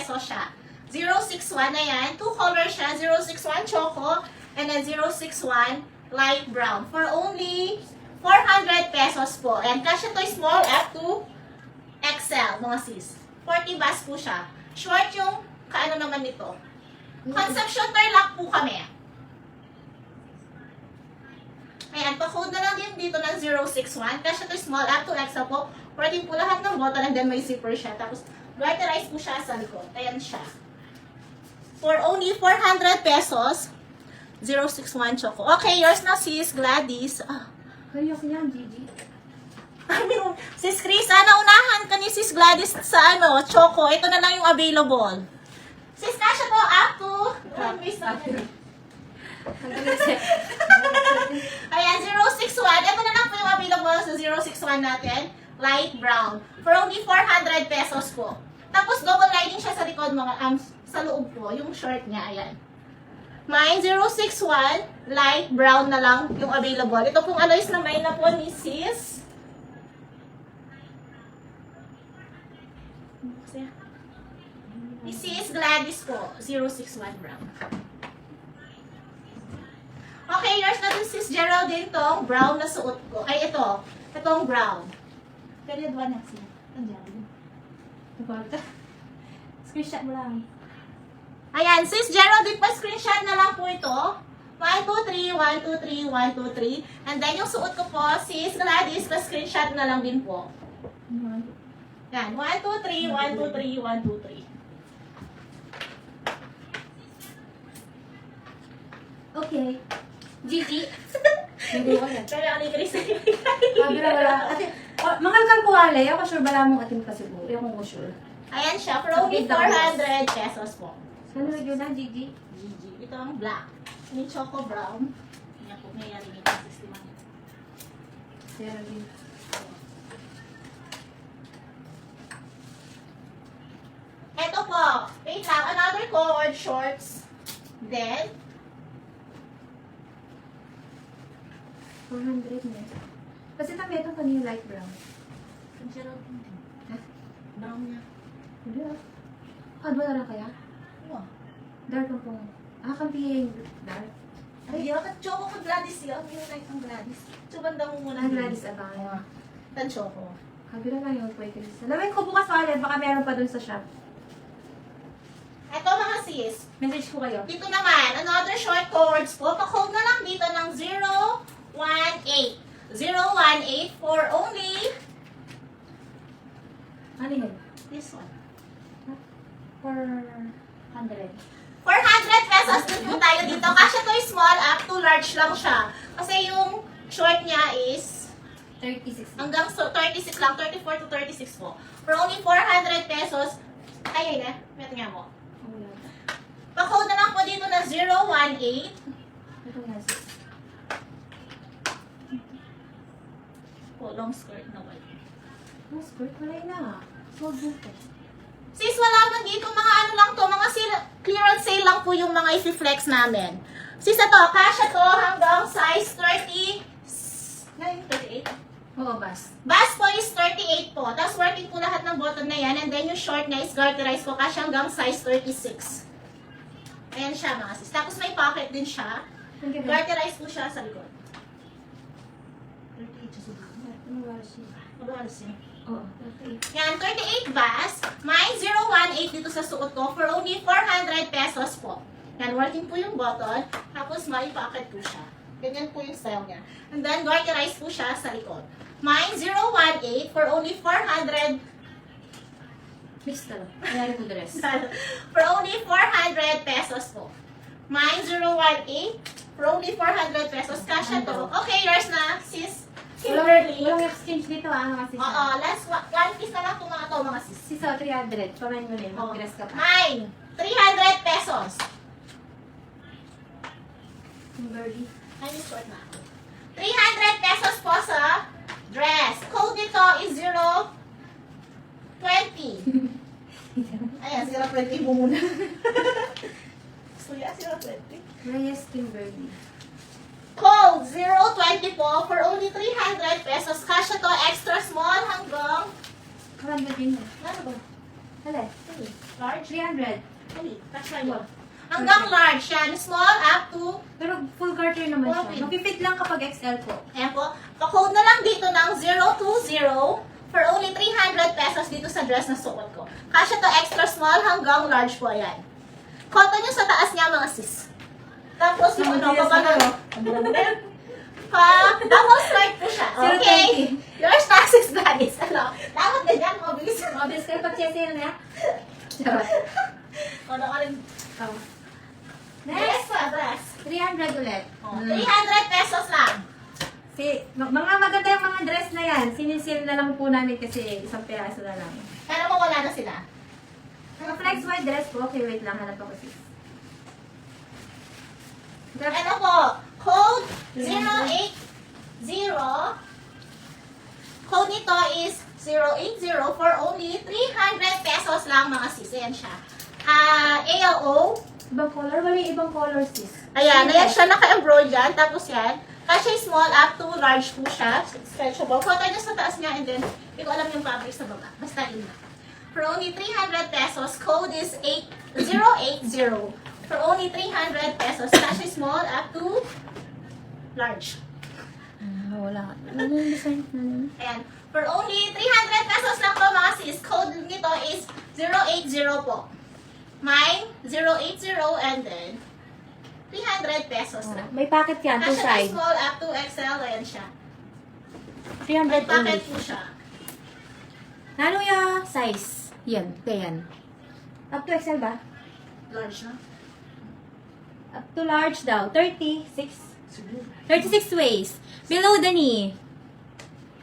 pesos siya. 061 na yan. Two colors siya. 061 choco and then 061 light brown. For only 400 pesos po. And kasya to small up to XL, mga sis. 40 bus po siya. Short yung kaano naman nito. Conception tarlac po kami. Ayan, pa-code na lang din dito ng 061. Kasya to small up to XL po. Pwede po lahat ng button and then may zipper siya. Tapos, garterize po siya sa likod. Ayan siya. For only 400 pesos, 061 choco. Okay, yours na sis, Gladys. Kaya ko yan, Gigi. Sis Chris, naunahan ka ni sis Gladys sa choco. Ito na lang yung available. Sis, kasya to up to... Ayan, 061. Ito na lang po yung available sa 061 natin. Light brown. For only 400 pesos po. Tapos double lining siya sa likod, mga sa loob po. Yung short niya, ayan. Mine, 061. Light brown na lang yung available. Ito pong alloys na may na po ni sis. Ni sis Gladys po. 061 brown. Okay, yours na din sis Geraldine tong brown na suot ko. Ay, ito. Itong brown. Kaya doon na siya. Andiyan. Nagwalta. Screenshot mo lang. Ayan, sis Geraldine pa screenshot na lang po ito. 1, 2, 3, 1, 2, 3, 1, 2, 3. And then yung suot ko po, sis Gladys pa screenshot na lang din po. Yan, 1, 2, 3, 1, 2, 3, 1, 2, 3. Okay. Gigi. Hindi ko yan. Kaya ako ni Chris. Sabi na wala. Ate, mangalkal ko wala. Ako sure bala mong atin pa siguro. Yung ko sure. Ayan siya, for only 400 pesos po. Saan nilagyan na, Gigi? Gigi. Ito ang black. May choco brown. Yan po, may yarin yung system. Sarah din. Ito po. Wait lang. Another colored shorts. Then, 400 na. Kasi nametong kanina light brown. ang sarap. Brown niya. Hindi ah. Ano na lang kaya? Wow. Dark ang pong. Kampiyeng dark. Ay, yakat choco ka Gladys yun. Yung like ang Gladys. So, banda mo muna. Gladys abang. Tan choco. Kabila lang yung Kuya Chris. Alamin ko bukas ulit. Baka meron pa dun sa shop. Ito mga sis. Message ko kayo. Dito naman, another short chords po. Pa-code na lang dito ng 018. 018 for only Ano yun? this one. 400. 400 pesos din po tayo dito. Kasi ito is small up to large lang siya. Kasi yung short niya is 36. hanggang 36 lang. 34 to 36 po. For only 400 pesos. Ay, na. Met nga mo. Wala. Pa-code na lang po dito na 018. Ito nga sis. Po, long skirt na white. Oh, skirt. Wala na. Sold mo to. Sis, wala man dito mga ano lang to, mga clearance sale lang po yung mga i-flex namin. Sis, ito, kasya to hanggang size 30, 38? Oo, bas. Bas po is 38 po. Tapos working po lahat ng button na yan. And then yung short na is garterized po, kasya hanggang size 36. Ayan siya mga sis. Tapos may pocket din siya. Garterized po siya sa likod. 38 siya sa likod. Ano wala siya? Mag-alas siya. Oo, 38. Yan, 38 bas. May 018 dito sa suot ko for only 400 pesos po. Yan, working po yung button. Tapos may pocket po siya. Ganyan po yung style niya. And then, garterized po siya sa likod. May 018 for only 400 Mix na lang. Nangyari ko dress. for only 400 pesos po. May 018 for only 400 pesos. Kasha to. Okay, yours na, sis. Kimberly. Walang exchange dito mga sis. Oo, last one piece na lang itong mga to, mga sis. Sis, 300. Pamain mo na yun. Oh. Mag-dress ka pa. Mine, 300 pesos. Kimberly. Ay, short na ako. 300 pesos po sa dress. Code nito is 020. Ayan, 020 mo muna. Suya, 020. Reyes Kimberly. Code 020 po for only 300 pesos. Kasya to extra small hanggang... Karamba din mo. Ano ba? Hala. Sige. Large? 300. Wait, try mo. Hanggang large yan. Small up to, Pero full garter naman siya. Okay. Mapipit lang kapag XL po. ayan po. Pa-code na lang dito ng 020 for only 300 pesos dito sa dress na suot ko. Kasya to extra small hanggang large po yan. Cotton yung sa taas niya mga sis. Tapos yung ano, double skirt po siya. Okay. 020. Yours taxes guys. Ano? Dapat ganyan, mabilis. Mabilis kayo pag sale na. Charot. Ano ka rin? Oh. Next pa, dress. 300 ulit. 300 pesos lang. Mga maganda yung mga dress na yan. Sinisil na lang po namin kasi isang peraso na lang. Pero mawala na sila. Mga flex white dress po. Okay, wait lang. Hanap ako sis. Ano po? Code 080. Code nito is 080 for only 300 pesos lang mga sis. Ayan siya. ALO. Ibang color? Wala yung ibang color sis. Ayan siya naka-embroid yan. Tapos yan. Kasi small up to large po siya. Stretchable. Cotton niya sa taas niya and then, hindi ko alam yung fabric sa baba. Basta yun lang. For only 300 pesos, code is 080. For only 300 pesos. Kasi small up to large. Wala. Ano yung design? Ayan. For only 300 pesos lang po mga sis. Code nito is 080 po. Mine, 080 and then 300 pesos lang. May packet yan. Two Kasya na side. small up to XL. Ayan siya. 300 May only. packet po siya. Ano yung size? Yan. Kaya yan. Up to XL ba? Large na. Up to large daw. 36. 36 waist. Below the knee.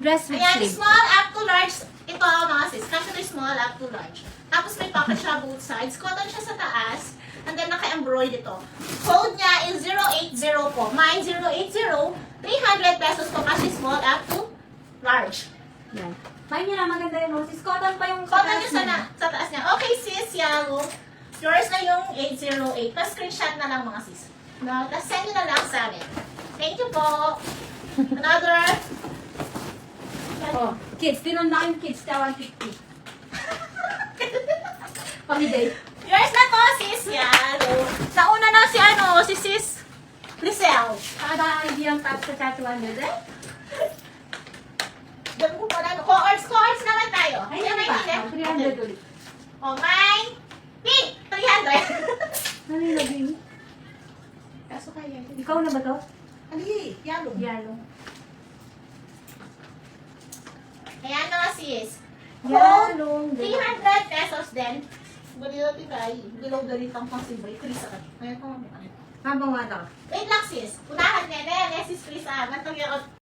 Dress with Ayan, sleeve. small up to large. Ito mga sis. Kasi ito small up to large. Tapos may pocket siya both sides. Cotton siya sa taas. And then naka-embroid ito. Code niya is 080 po. Mine 080. 300 pesos po kasi small up to large. Yan. Fine nyo na. Maganda yung roses. Cotton pa yung Cotton taas niya niya. sa taas niya. Okay sis, yellow. Yours na yung 808. Pa-screenshot na lang mga sis. No? Tapos send nyo na lang sa amin. Thank you po. Another. Oh, kids. Tinon na yung kids. 150. Pamiday. Yours na to, sis. Yellow. Nauna na si si sis Lizelle. Kada hindi ang top sa chat 100 eh? Diyan ko pa na. Cohorts naman tayo. Ayun Yan pa. ay 300 ulit. Oh, mine. Pink. 300. Ano yung lagay? Kaso kaya. Ikaw na ba to? Ali, yellow. Yellow. Ayan na, sis. Yellow. 300 pesos din. Balila tayo. Bilaw galitang pasibay. Chris, Ayan ko. Habang wala. Wait lang, sis. Unahan niya. Sis Chris, Mantag